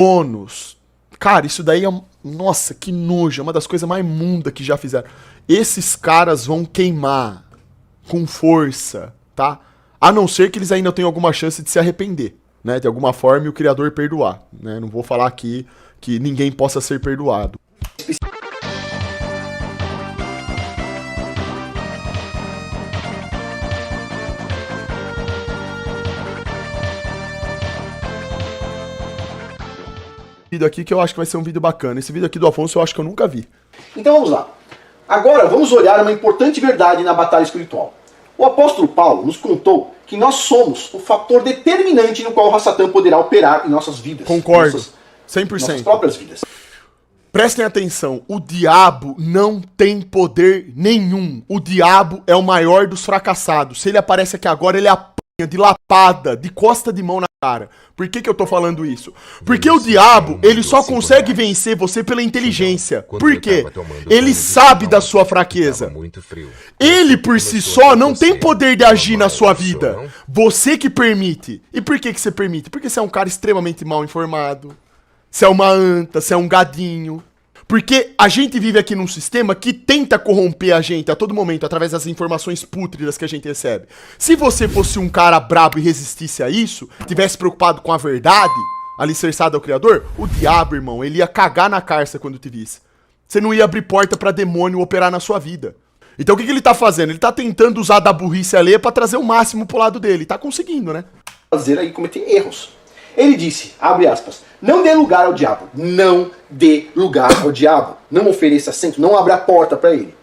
donos. Cara, isso daí é... Nossa, que nojo. É uma das coisas mais imundas que já fizeram. Esses caras vão queimar com força, tá? A não ser que eles ainda tenham alguma chance de se arrepender, né? De alguma forma e o Criador perdoar, né? Não vou falar aqui que ninguém possa ser perdoado. Vídeo aqui que eu acho que vai ser um vídeo bacana. Esse vídeo aqui do Afonso eu acho que eu nunca vi. Então vamos lá. Agora vamos olhar uma importante verdade na batalha espiritual. O apóstolo Paulo nos contou que nós somos o fator determinante no qual o Satã poderá operar em nossas vidas. Concordo. 100%. Nossas próprias vidas. Prestem atenção, o diabo não tem poder nenhum. O diabo é o maior dos fracassados. Se ele aparece aqui agora, ele apanha de lapada, de costa de mão na cara. Por que eu tô falando isso? Porque o diabo, ele só consegue vencer você pela inteligência. Por quê? Ele sabe da sua fraqueza. Ele por si só não tem poder de agir na sua vida. Você que permite. E por que você permite? Porque você é um cara extremamente mal informado. Você é uma anta, você é um gadinho. Porque a gente vive aqui num sistema que tenta corromper a gente a todo momento através das informações pútridas que a gente recebe. Se você fosse um cara brabo e resistisse a isso, tivesse preocupado com a verdade, alicerçado ao Criador, o diabo, irmão, ele ia cagar na carça quando te visse. Você não ia abrir porta pra demônio operar na sua vida. Então o que ele tá fazendo? Ele tá tentando usar da burrice alheia pra trazer o máximo pro lado dele. Tá conseguindo, né? Fazer aí cometer erros. Ele disse, abre aspas, não dê lugar ao diabo. Não dê lugar ao diabo. Não ofereça assento, não abra a porta para ele.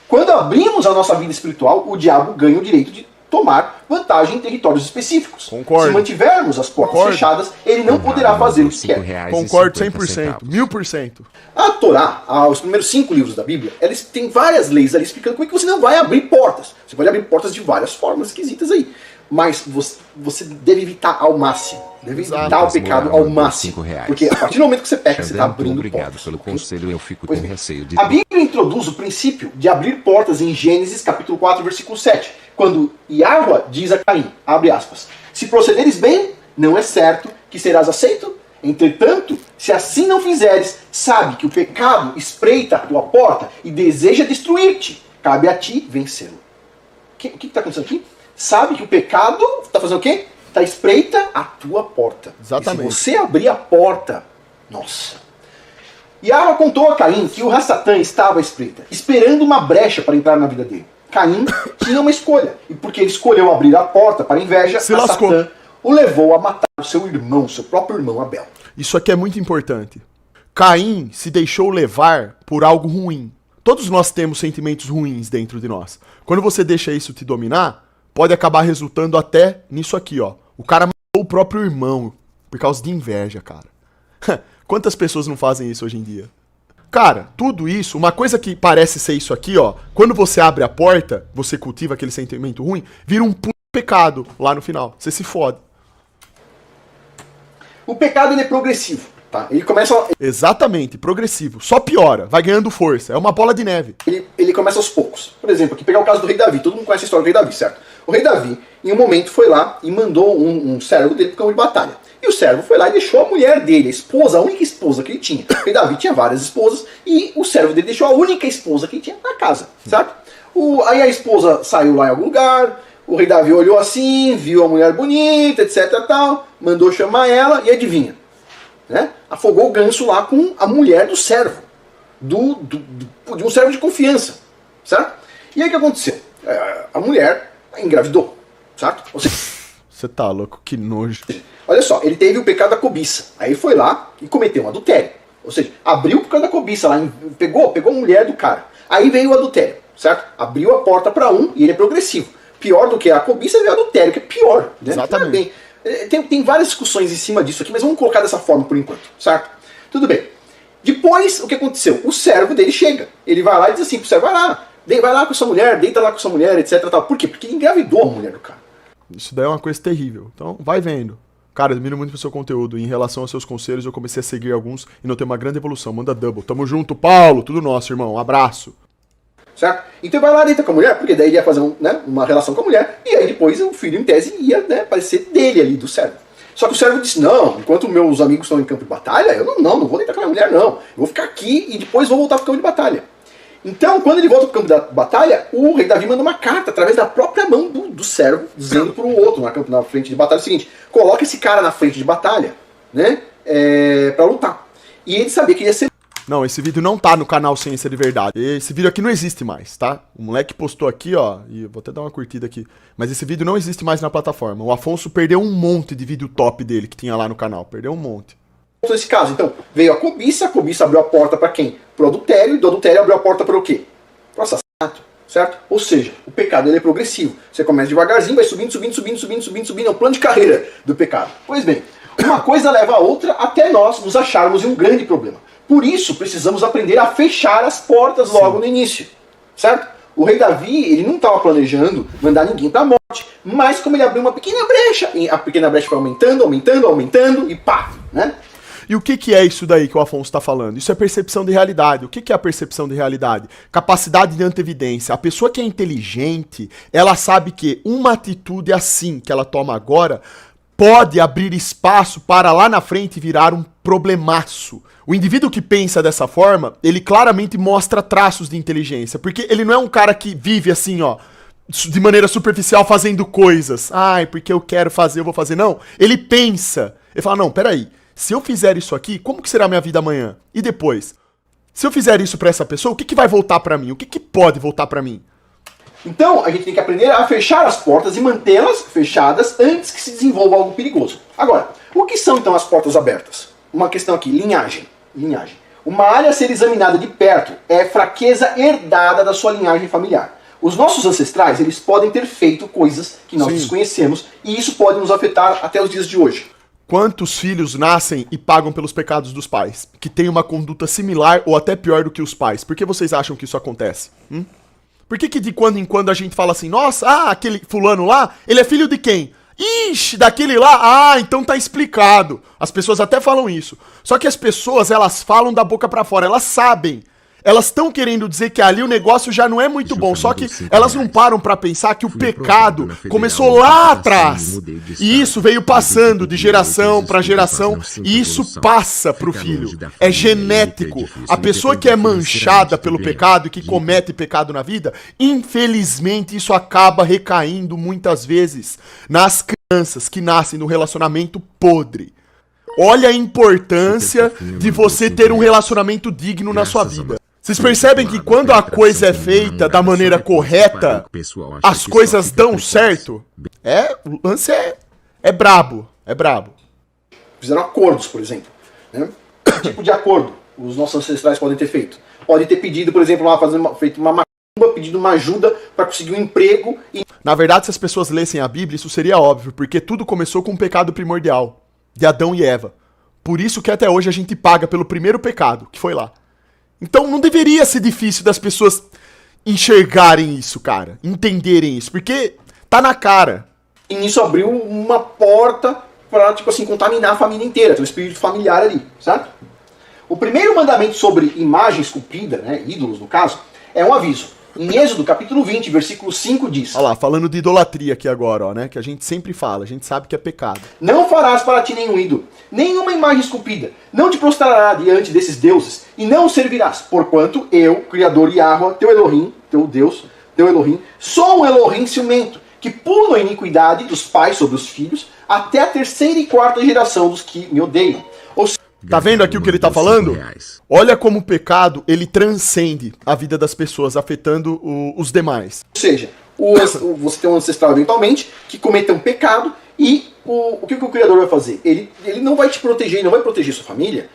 Quando abrimos a nossa vida espiritual, o diabo ganha o direito de tomar vantagem em territórios específicos. Concordo. Se mantivermos as portas fechadas, ele não poderá fazer o que quer. Concordo 100%, 1000%. A Torá, os primeiros 5 livros da Bíblia, eles têm várias leis ali explicando como é que você não vai abrir portas. Você pode abrir portas de várias formas esquisitas aí. Mas você deve evitar ao máximo. Deve evitar o pecado ao máximo. Porque a partir do momento que você peca, você está abrindo portas. Pelo conselho, eu fico com receio de... A Bíblia introduz o princípio de abrir portas em Gênesis capítulo 4, versículo 7. Quando Yahweh diz a Caim, abre aspas, se procederes bem, não é certo que serás aceito. Entretanto, se assim não fizeres, sabe que o pecado espreita a tua porta e deseja destruir-te. Cabe a ti vencê-lo. O que está acontecendo aqui? Sabe que o pecado está fazendo o quê? Está espreita a tua porta. Exatamente. E se você abrir a porta, nossa. Yahweh contou a Caim que o Satã estava à espreita, esperando uma brecha para entrar na vida dele. Caim tinha uma escolha. E porque ele escolheu abrir a porta para a inveja, Satã o levou a matar o seu irmão, seu próprio irmão Abel. Isso aqui é muito importante. Caim se deixou levar por algo ruim. Todos nós temos sentimentos ruins dentro de nós. Quando você deixa isso te dominar, pode acabar resultando até nisso aqui, ó. O cara matou o próprio irmão por causa de inveja, cara. Quantas pessoas não fazem isso hoje em dia? Cara, tudo isso, uma coisa que parece ser isso aqui, ó. Quando você abre a porta, você cultiva aquele sentimento ruim, vira um puto pecado lá no final. Você se fode. O pecado, ele é progressivo, tá? Ele começa... Exatamente, progressivo. Só piora, vai ganhando força. É uma bola de neve. Ele começa aos poucos. Por exemplo, aqui pegar o caso do rei Davi. Todo mundo conhece a história do rei Davi, certo? O rei Davi, em um momento, foi lá e mandou um servo dele para o campo de batalha. E o servo foi lá e deixou a mulher dele, a esposa, a única esposa que ele tinha. O rei Davi tinha várias esposas e o servo dele deixou a única esposa que ele tinha na casa, certo? Aí a esposa saiu lá em algum lugar, o rei Davi olhou assim, viu a mulher bonita, etc, tal, mandou chamar ela e adivinha, né? Afogou o ganso lá com a mulher do servo, de um servo de confiança, certo? E aí o que aconteceu? A mulher engravidou, certo? Você tá louco, que nojo. Olha só, ele teve o pecado da cobiça. Aí foi lá e cometeu um adultério. Ou seja, abriu por causa da cobiça lá, pegou a mulher do cara. Aí veio o adultério, certo? Abriu a porta para um e ele é progressivo. Pior do que a cobiça é o adultério, que é pior. Né? Exatamente. Tem várias discussões em cima disso aqui, mas vamos colocar dessa forma por enquanto, certo? Tudo bem. Depois, o que aconteceu? O servo dele chega. Ele vai lá e diz assim pro servo, vai lá com essa mulher, deita lá com essa mulher, etc. Tal. Por quê? Porque ele engravidou a mulher do cara. Isso daí é uma coisa terrível. Então, vai vendo. Cara, eu admiro muito o seu conteúdo. Em relação aos seus conselhos, eu comecei a seguir alguns e notei uma grande evolução. Manda double. Tamo junto, Paulo. Tudo nosso, irmão. Um abraço. Certo? Então vai lá, deita com a mulher, porque daí ele ia fazer uma relação com a mulher, e aí depois o filho, em tese, ia parecer dele ali, do servo. Só que o servo disse, não, enquanto meus amigos estão em campo de batalha, eu não vou deitar com a minha mulher, não. Eu vou ficar aqui e depois vou voltar para o campo de batalha. Então, quando ele volta para o campo da batalha, o rei Davi manda uma carta através da própria mão do servo, dizendo para o outro na frente de batalha o seguinte, coloca esse cara na frente de batalha, né, para lutar. E ele sabia que ia ser... Não, esse vídeo não tá no canal Ciência de Verdade. Esse vídeo aqui não existe mais, tá? O moleque postou aqui, ó, e eu vou até dar uma curtida aqui. Mas esse vídeo não existe mais na plataforma. O Afonso perdeu um monte de vídeo top dele que tinha lá no canal. Perdeu um monte. Nesse caso, então, veio a cobiça abriu a porta para quem? Pro adultério, e do adultério abriu a porta para o quê? Pro assassinato, certo? Ou seja, o pecado ele é progressivo. Você começa devagarzinho, vai subindo, é o plano de carreira do pecado. Pois bem, uma coisa leva a outra até nós nos acharmos em um grande problema. Por isso, precisamos aprender a fechar as portas logo no início, certo? O rei Davi, ele não estava planejando mandar ninguém para a morte, mas como ele abriu uma pequena brecha, e a pequena brecha foi aumentando, e pá, né? E o que é isso daí que o Afonso está falando? Isso é percepção de realidade. O que é a percepção de realidade? Capacidade de antevidência. A pessoa que é inteligente, ela sabe que uma atitude assim que ela toma agora pode abrir espaço para lá na frente virar um problemaço. O indivíduo que pensa dessa forma, ele claramente mostra traços de inteligência, porque ele não é um cara que vive assim, ó, de maneira superficial fazendo coisas. Ai, porque eu quero fazer, eu vou fazer. Não, ele pensa. Ele fala, não, peraí, se eu fizer isso aqui, como que será a minha vida amanhã? E depois? Se eu fizer isso pra essa pessoa, o que vai voltar pra mim? O que pode voltar pra mim? Então, a gente tem que aprender a fechar as portas e mantê-las fechadas antes que se desenvolva algo perigoso. Agora, o que são então as portas abertas? Uma questão aqui, linhagem. Uma área a ser examinada de perto é fraqueza herdada da sua linhagem familiar. Os nossos ancestrais, eles podem ter feito coisas que nós desconhecemos e isso pode nos afetar até os dias de hoje. Quantos filhos nascem e pagam pelos pecados dos pais? Que têm uma conduta similar ou até pior do que os pais? Por que vocês acham que isso acontece? Por que de quando em quando a gente fala assim, nossa, aquele fulano lá, ele é filho de quem? Ixi, daquele lá, então tá explicado. As pessoas até falam isso. Só que as pessoas, elas falam da boca pra fora, elas sabem. Elas estão querendo dizer que ali o negócio já não é muito bom, só que elas não param pra pensar que o pecado começou lá atrás. E isso veio passando de geração pra geração, e isso passa pro filho. É genético. A pessoa que é manchada pelo pecado e que comete pecado na vida, infelizmente isso acaba recaindo muitas vezes nas crianças que nascem num relacionamento podre. Olha a importância de você ter um relacionamento digno na sua vida. Vocês percebem que quando a coisa é feita da maneira correta, as coisas dão certo? O lance é brabo, Fizeram acordos, por exemplo. Né? Que tipo de acordo os nossos ancestrais podem ter feito? Pode ter pedido, por exemplo, feito uma macumba, pedido uma ajuda para conseguir um emprego. Na verdade, se as pessoas lessem a Bíblia, isso seria óbvio, porque tudo começou com um pecado primordial, de Adão e Eva. Por isso que até hoje a gente paga pelo primeiro pecado, que foi lá. Então não deveria ser difícil das pessoas enxergarem isso, cara. Entenderem isso, porque tá na cara. E nisso abriu uma porta para, tipo assim, contaminar a família inteira. Tem um espírito familiar ali, certo? O primeiro mandamento sobre imagem esculpida, né, ídolos no caso, é um aviso. Em Êxodo, capítulo 20, versículo 5 diz... Olha lá, falando de idolatria aqui agora, ó, né? Que a gente sempre fala, a gente sabe que é pecado. Não farás para ti nenhum ídolo, nenhuma imagem esculpida. Não te prostrarás diante desses deuses e não os servirás. Porquanto eu, Criador Yahweh, teu Elohim, teu Deus, teu Elohim, sou um Elohim ciumento, que puno a iniquidade dos pais sobre os filhos, até a terceira e quarta geração dos que me odeiam. Tá vendo aqui o que ele tá falando? Olha como o pecado, ele transcende a vida das pessoas, afetando os demais. Ou seja, você tem um ancestral eventualmente que cometa um pecado e o que o Criador vai fazer? Ele não vai te proteger, não vai proteger sua família,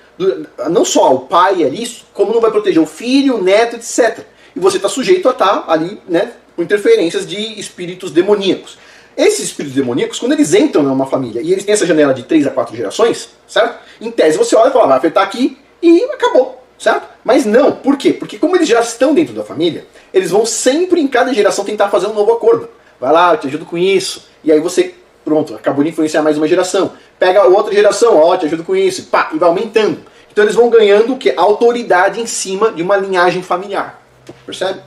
não só o pai ali, como não vai proteger o filho, o neto, etc. E você está sujeito a estar ali, né, com interferências de espíritos demoníacos. Esses espíritos demoníacos, quando eles entram numa família e eles têm essa janela de 3 a 4 gerações, certo? Em tese você olha e fala, vai afetar aqui e acabou, certo? Mas não, por quê? Porque como eles já estão dentro da família, eles vão sempre em cada geração tentar fazer um novo acordo. Vai lá, eu te ajudo com isso. E aí você, pronto, acabou de influenciar mais uma geração. Pega outra geração, ó, te ajudo com isso, pá, e vai aumentando. Então eles vão ganhando o quê? Autoridade em cima de uma linhagem familiar. Percebe?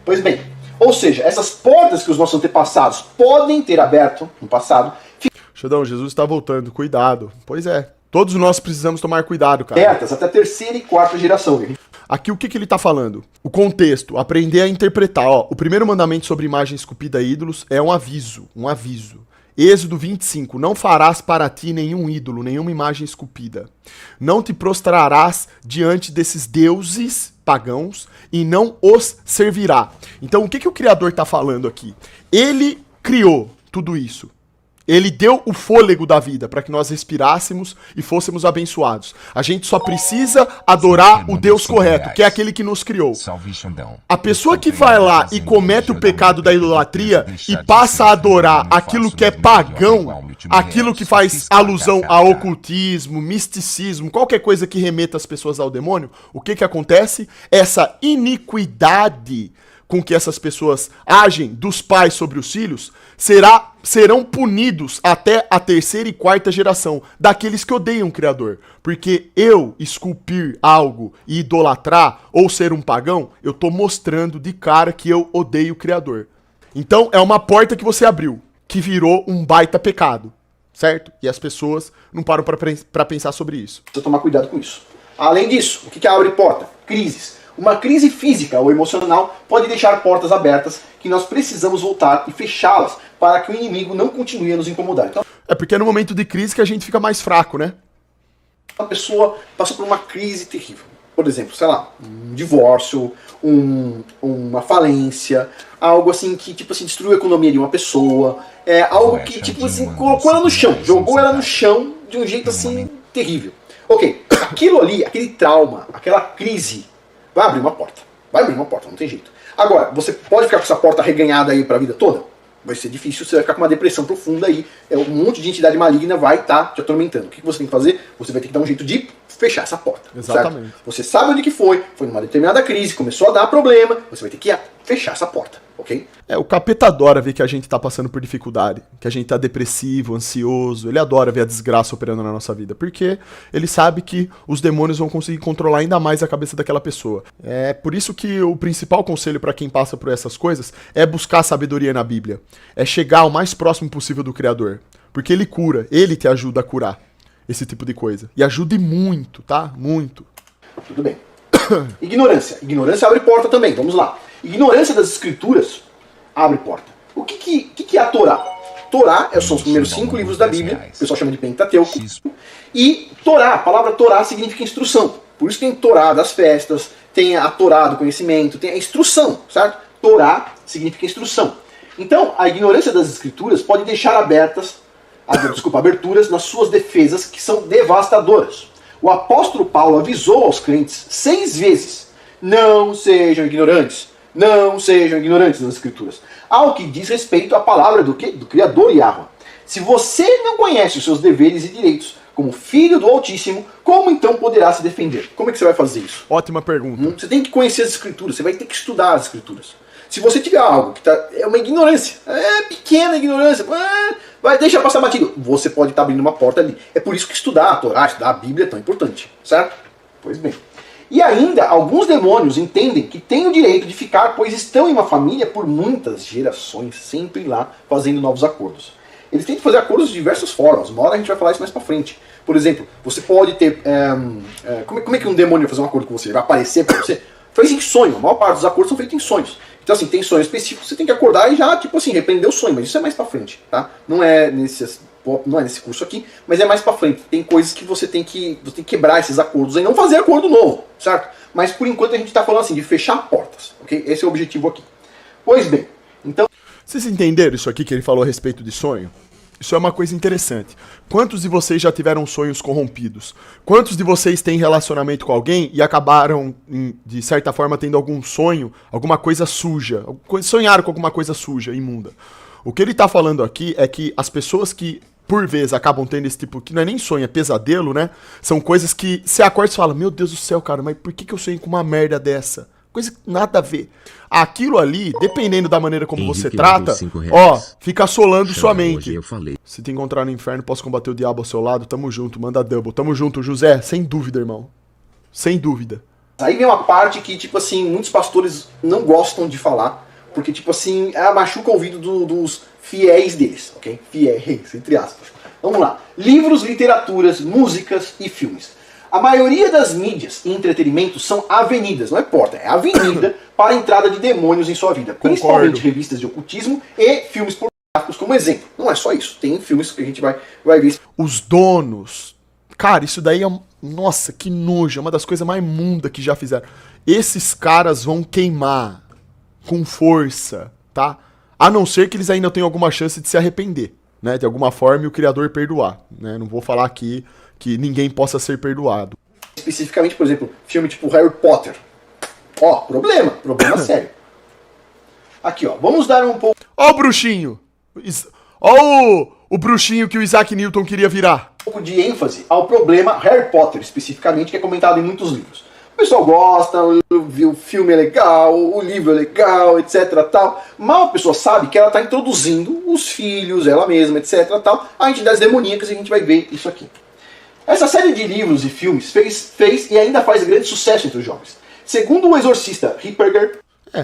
Pois bem, ou seja, essas portas que os nossos antepassados podem ter aberto no passado... Deixa Xandão, Jesus está voltando, cuidado. Pois é, todos nós precisamos tomar cuidado, cara. Certas, até a terceira e quarta geração. Aqui o que ele tá falando? O contexto, aprender a interpretar. Ó, o primeiro mandamento sobre imagem esculpida a ídolos é um aviso, um aviso. Êxodo 25, não farás para ti nenhum ídolo, nenhuma imagem esculpida. Não te prostrarás diante desses deuses pagãos e não os servirá. Então o que o Criador está falando aqui? Ele criou tudo isso. Ele deu o fôlego da vida para que nós respirássemos e fôssemos abençoados. A gente só precisa adorar o Deus correto, que é aquele que nos criou. A pessoa que vai lá e comete o pecado da idolatria e passa a adorar aquilo que é pagão, aquilo que faz alusão a ocultismo, misticismo, qualquer coisa que remeta as pessoas ao demônio, o que acontece? Essa iniquidade com que essas pessoas agem dos pais sobre os filhos, serão punidos até a terceira e quarta geração daqueles que odeiam o Criador. Porque eu esculpir algo e idolatrar ou ser um pagão, eu tô mostrando de cara que eu odeio o Criador. Então é uma porta que você abriu, que virou um baita pecado, certo? E as pessoas não param pra pensar sobre isso. Precisa tomar cuidado com isso. Além disso, o que abre porta? Crises. Uma crise física ou emocional pode deixar portas abertas que nós precisamos voltar e fechá-las para que o inimigo não continue a nos incomodar. Então, é porque é no momento de crise que a gente fica mais fraco, né? Uma pessoa passou por uma crise terrível. Por exemplo, sei lá, um divórcio, uma falência, algo assim que tipo assim destruiu a economia de uma pessoa, algo que tipo assim colocou ela no chão, jogou ela no chão de um jeito assim terrível. Ok, aquilo ali, aquele trauma, aquela crise vai abrir uma porta. Vai abrir uma porta, não tem jeito. Agora, você pode ficar com essa porta reganhada aí pra vida toda? Vai ser difícil, você vai ficar com uma depressão profunda aí. Um monte de entidade maligna vai estar te atormentando. O que você tem que fazer? Você vai ter que dar um jeito de fechar essa porta. Exatamente. Certo? Você sabe onde que foi numa determinada crise, começou a dar problema, você vai ter que fechar essa porta, ok? O capeta adora ver que a gente tá passando por dificuldade, que a gente tá depressivo, ansioso, ele adora ver a desgraça operando na nossa vida, porque ele sabe que os demônios vão conseguir controlar ainda mais a cabeça daquela pessoa. É por isso que o principal conselho para quem passa por essas coisas é buscar sabedoria na Bíblia, é chegar o mais próximo possível do Criador, porque ele cura, ele te ajuda a curar esse tipo de coisa, e ajude muito, tá? Muito. Tudo bem. Ignorância. Ignorância abre porta também, vamos lá. Ignorância das escrituras abre porta. O que é a Torá? Torá são os primeiros 5 livros da Bíblia, o pessoal chama de Pentateuco. E Torá, a palavra Torá significa instrução. Por isso tem Torá das festas, tem a Torá do conhecimento, tem a instrução, certo? Torá significa instrução. Então, a ignorância das escrituras pode deixar aberturas nas suas defesas que são devastadoras. O apóstolo Paulo avisou aos crentes 6 vezes: não sejam ignorantes. Não sejam ignorantes das escrituras. Ao que diz respeito à palavra do Criador Yahweh. Se você não conhece os seus deveres e direitos como filho do Altíssimo, como então poderá se defender? Como é que você vai fazer isso? Ótima pergunta. Você tem que conhecer as escrituras, você vai ter que estudar as escrituras. Se você tiver algo que é uma ignorância, pequena ignorância, deixa passar batido, você pode estar abrindo uma porta ali. É por isso que estudar a Torá, estudar a Bíblia é tão importante, certo? Pois bem. E ainda, alguns demônios entendem que têm o direito de ficar, pois estão em uma família por muitas gerações, sempre lá fazendo novos acordos. Eles tentam fazer acordos de diversas formas, uma hora a gente vai falar isso mais pra frente. Por exemplo, você pode ter... como é que um demônio vai fazer um acordo com você? Ele vai aparecer pra você? Faz em sonho, a maior parte dos acordos são feitos em sonhos. Então assim, tem sonhos específicos, você tem que acordar e já, tipo assim, repreender o sonho, mas isso é mais pra frente, tá? Não é nesse curso aqui, mas é mais pra frente. Tem coisas que você tem que quebrar esses acordos e não fazer acordo novo, certo? Mas por enquanto a gente tá falando assim, de fechar portas, ok? Esse é o objetivo aqui. Pois bem, então... Vocês entenderam isso aqui que ele falou a respeito de sonho? Isso é uma coisa interessante. Quantos de vocês já tiveram sonhos corrompidos? Quantos de vocês têm relacionamento com alguém e acabaram, de certa forma, tendo algum sonho, alguma coisa suja? Sonharam com alguma coisa suja, imunda. O que ele tá falando aqui é que as pessoas que, por vezes, acabam tendo esse tipo, que não é nem sonho, é pesadelo, né? São coisas que você acorda e fala, meu Deus do céu, cara, mas por que eu sonhei com uma merda dessa? Coisa que nada a ver. Aquilo ali, dependendo da maneira como você trata, fica assolando sua mente. Se te encontrar no inferno, posso combater o diabo ao seu lado, tamo junto, manda double. Tamo junto, José, sem dúvida, irmão. Sem dúvida. Aí vem uma parte que, tipo assim, muitos pastores não gostam de falar, porque, tipo assim, machuca o ouvido dos fiéis deles, ok? Fiéis, entre aspas. Vamos lá. Livros, literaturas, músicas e filmes. A maioria das mídias e entretenimento são avenidas, não é porta, é avenida para a entrada de demônios em sua vida. Principalmente revistas de ocultismo e filmes pornográficos como exemplo. Não é só isso, tem filmes que a gente vai ver. Os donos. Cara, isso daí é... Nossa, que nojo, é uma das coisas mais imundas que já fizeram. Esses caras vão queimar com força, tá? A não ser que eles ainda tenham alguma chance de se arrepender, né? De alguma forma e o criador perdoar, né? Não vou falar aqui que ninguém possa ser perdoado. Especificamente, por exemplo, filme tipo Harry Potter. Ó, problema sério. Aqui, ó, vamos dar um pouco... Ó o bruxinho! Ó o bruxinho que o Isaac Newton queria virar. Um pouco de ênfase ao problema Harry Potter, especificamente, que é comentado em muitos livros. O pessoal gosta, o filme é legal, o livro é legal, etc, tal. Mal a pessoa sabe que ela está introduzindo os filhos, ela mesma, etc, tal, a entidades demoníacas, e a gente vai ver isso aqui. Essa série de livros e filmes fez e ainda faz grande sucesso entre os jovens. Segundo o exorcista Ripperger...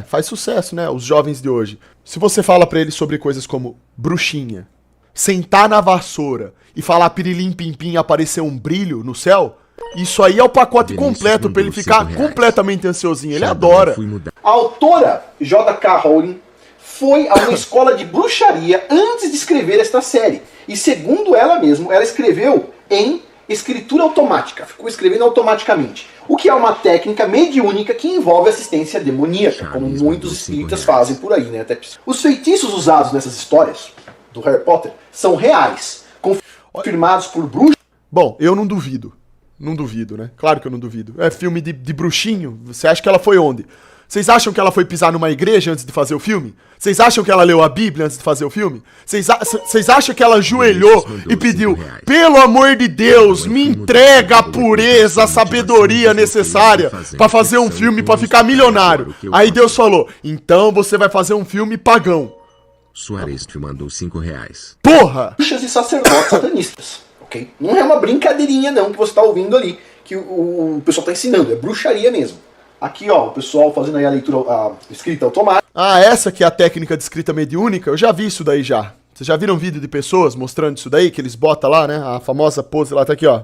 faz sucesso, né? Os jovens de hoje. Se você fala pra eles sobre coisas como bruxinha, sentar na vassoura e falar pirilim pim pim aparecer um brilho no céu, isso aí é o pacote completo pra ele ficar completamente ansiosinho. Ele adora. A autora J.K. Rowling foi a uma escola de bruxaria antes de escrever esta série. E segundo ela mesma, ela escreveu em escritura automática, ficou escrevendo automaticamente, o que é uma técnica mediúnica que envolve assistência demoníaca, como muitos espíritas fazem por aí, né? Os feitiços usados nessas histórias do Harry Potter são reais, confirmados por bruxos. Bom, eu não duvido. Não duvido, né? Claro que eu não duvido. É filme de bruxinho. Você acha que ela foi onde? Vocês acham que ela foi pisar numa igreja antes de fazer o filme? Vocês acham que ela leu a Bíblia antes de fazer o filme? Vocês acham que ela ajoelhou e pediu: pelo amor de Deus, me entrega a pureza, a sabedoria necessária pra fazer um filme pra ficar milionário? Aí Deus falou: então você vai fazer um filme pagão. Suarez te mandou R$5. Porra! Bruxas e sacerdotes satanistas, ok? Não é uma brincadeirinha não que você tá ouvindo ali, que o pessoal tá ensinando, é bruxaria mesmo. Aqui, ó, o pessoal fazendo aí a leitura, a escrita automática. Ah, essa que é a técnica de escrita mediúnica? Eu já vi isso daí já. Vocês já viram vídeo de pessoas mostrando isso daí? Que eles botam lá, né? A famosa pose lá, tá aqui, ó.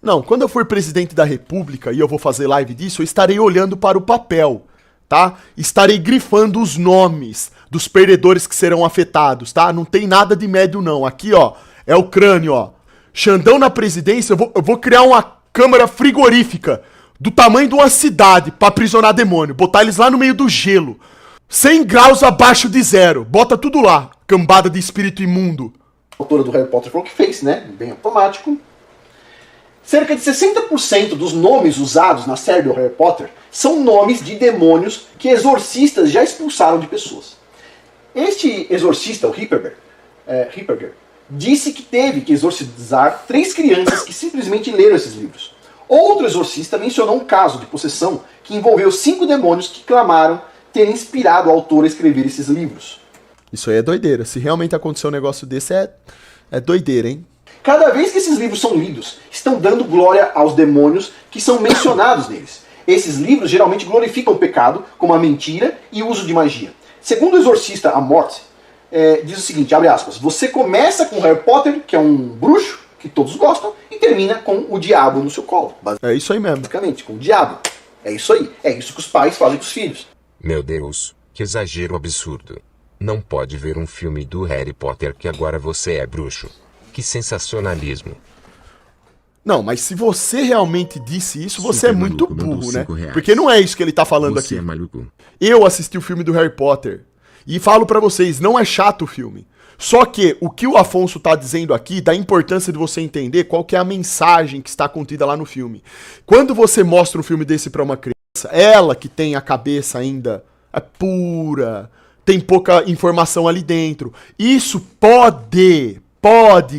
Não, quando eu for presidente da república e eu vou fazer live disso, eu estarei olhando para o papel, tá? Estarei grifando os nomes dos perdedores que serão afetados, tá? Não tem nada de médio não. Aqui, ó, é o crânio, ó. Xandão na presidência, eu vou criar uma câmara frigorífica do tamanho de uma cidade pra aprisionar demônio. Botar eles lá no meio do gelo. 100 graus abaixo de zero. Bota tudo lá. Cambada de espírito imundo. A autora do Harry Potter falou que fez, né? Bem automático. Cerca de 60% dos nomes usados na série do Harry Potter são nomes de demônios que exorcistas já expulsaram de pessoas. Este exorcista, o Ripperger, disse que teve que exorcizar 3 crianças que simplesmente leram esses livros. Outro exorcista mencionou um caso de possessão que envolveu 5 demônios que clamaram ter inspirado o autor a escrever esses livros. Isso aí é doideira. Se realmente acontecer um negócio desse, é doideira, hein? Cada vez que esses livros são lidos, estão dando glória aos demônios que são mencionados neles. Esses livros geralmente glorificam o pecado, como a mentira e o uso de magia. Segundo o exorcista Amorth, diz o seguinte, abre aspas, você começa com Harry Potter, que é um bruxo, que todos gostam, e termina com o diabo no seu colo. É isso aí mesmo. Basicamente, com o diabo. É isso aí. É isso que os pais fazem com os filhos. Meu Deus, que exagero absurdo. Não pode ver um filme do Harry Potter que agora você é bruxo. Que sensacionalismo. Não, mas se você realmente disse isso, você é muito burro, né? R$5. Porque não é isso que ele tá falando Você aqui. é maluco. Eu assisti o filme do Harry Potter e falo pra vocês, não é chato o filme. Só que o que o Afonso tá dizendo aqui dá importância de você entender qual que é a mensagem que está contida lá no filme. Quando você mostra um filme desse pra uma criança, ela que tem a cabeça ainda pura, tem pouca informação ali dentro, isso pode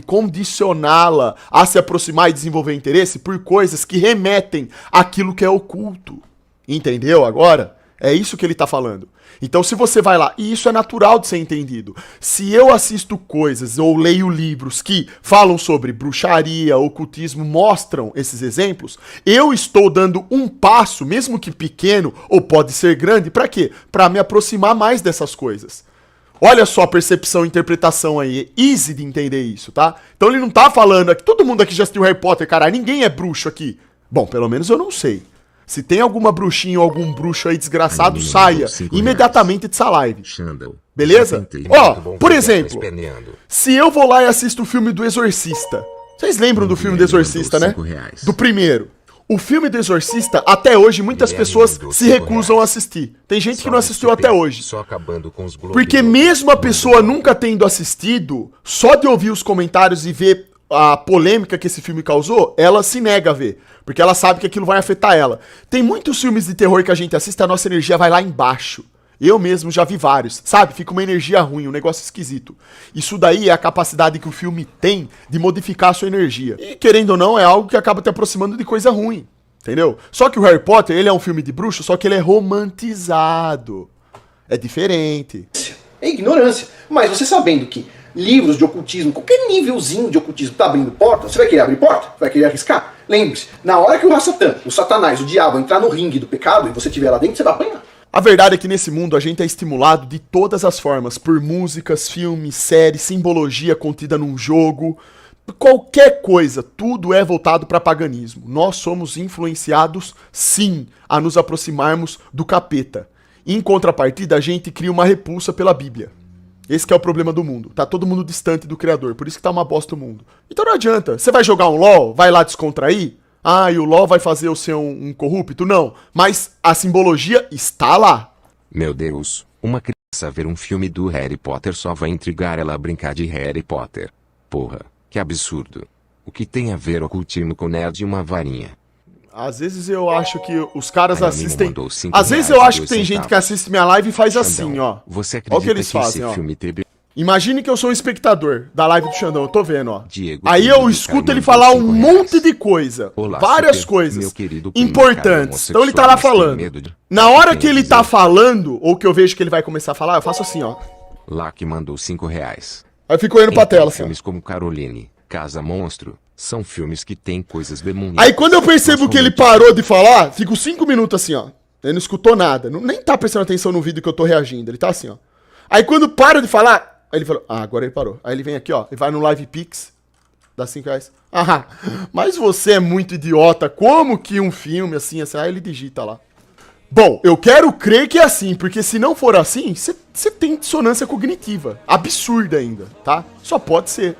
condicioná-la a se aproximar e desenvolver interesse por coisas que remetem àquilo que é oculto. Entendeu agora? É isso que ele tá falando. Então se você vai lá, e isso é natural de ser entendido, se eu assisto coisas ou leio livros que falam sobre bruxaria, ocultismo, mostram esses exemplos, eu estou dando um passo, mesmo que pequeno, ou pode ser grande, pra quê? Pra me aproximar mais dessas coisas. Olha só a percepção e interpretação aí. É easy de entender isso, tá? Então ele não tá falando aqui. Todo mundo aqui já assistiu Harry Potter, caralho. Ninguém é bruxo aqui. Bom, pelo menos eu não sei. Se tem alguma bruxinha ou algum bruxo aí desgraçado, saia imediatamente dessa live. Beleza? Ó, por exemplo, se eu vou lá e assisto o filme do Exorcista. Vocês lembram do filme do Exorcista, né? Do primeiro. O filme do Exorcista, até hoje, muitas pessoas se recusam a assistir. Tem gente que não assistiu até hoje. Porque mesmo a pessoa nunca tendo assistido, só de ouvir os comentários e ver a polêmica que esse filme causou, ela se nega a ver. Porque ela sabe que aquilo vai afetar ela. Tem muitos filmes de terror que a gente assiste, a nossa energia vai lá embaixo. Eu mesmo já vi vários, sabe? Fica uma energia ruim, um negócio esquisito. Isso daí é a capacidade que o filme tem de modificar a sua energia. E, querendo ou não, é algo que acaba te aproximando de coisa ruim, entendeu? Só que o Harry Potter, ele é um filme de bruxo, só que ele é romantizado. É diferente. É ignorância. Mas você sabendo que livros de ocultismo, qualquer nívelzinho de ocultismo tá abrindo porta, você vai querer abrir porta? Vai querer arriscar? Lembre-se, na hora que o Satã, o Satanás, o diabo entrar no ringue do pecado e você estiver lá dentro, você vai apanhar. A verdade é que nesse mundo a gente é estimulado de todas as formas, por músicas, filmes, séries, simbologia contida num jogo, qualquer coisa, tudo é voltado para paganismo. Nós somos influenciados, sim, a nos aproximarmos do capeta. Em contrapartida, a gente cria uma repulsa pela Bíblia. Esse que é o problema do mundo. Tá todo mundo distante do Criador, por isso que tá uma bosta o mundo. Então não adianta. Você vai jogar um LoL, vai lá descontrair? Ah, e o LoL vai fazer eu ser um corrupto? Não. Mas a simbologia está lá. Meu Deus, uma criança ver um filme do Harry Potter só vai intrigar ela a brincar de Harry Potter. Porra, que absurdo. O que tem a ver ocultismo com nerd e uma varinha? Às vezes eu acho que os caras assistem... Às vezes eu acho que tem gente que assiste minha live e faz assim, ó. Você Olha o que eles fazem, ó. Imagine que eu sou um espectador da live do Xandão, eu tô vendo, ó. Diego, aí eu escuto ele falar um monte de coisa. Olá, várias coisas importantes. Então ele tá lá falando. Na hora que ele tá falando, ou que eu vejo que ele vai começar a falar, eu faço assim, ó. Lá que mandou R$5. Aí eu fico olhando pra tela, assim. Filmes como Caroline, Casa Monstro, são filmes que tem coisas demoníacas. Aí quando eu percebo que ele parou de falar, fico 5 minutos assim, ó. Ele não escutou nada. Nem tá prestando atenção no vídeo que eu tô reagindo. Ele tá assim, ó. Aí quando para de falar... Aí ele falou, agora ele parou. Aí ele vem aqui, ó, e vai no Live Pix, dá R$5. Ah, mas você é muito idiota, como que um filme assim, aí ele digita lá. Bom, eu quero crer que é assim, porque se não for assim, você tem dissonância cognitiva. Absurda ainda, tá? Só pode ser.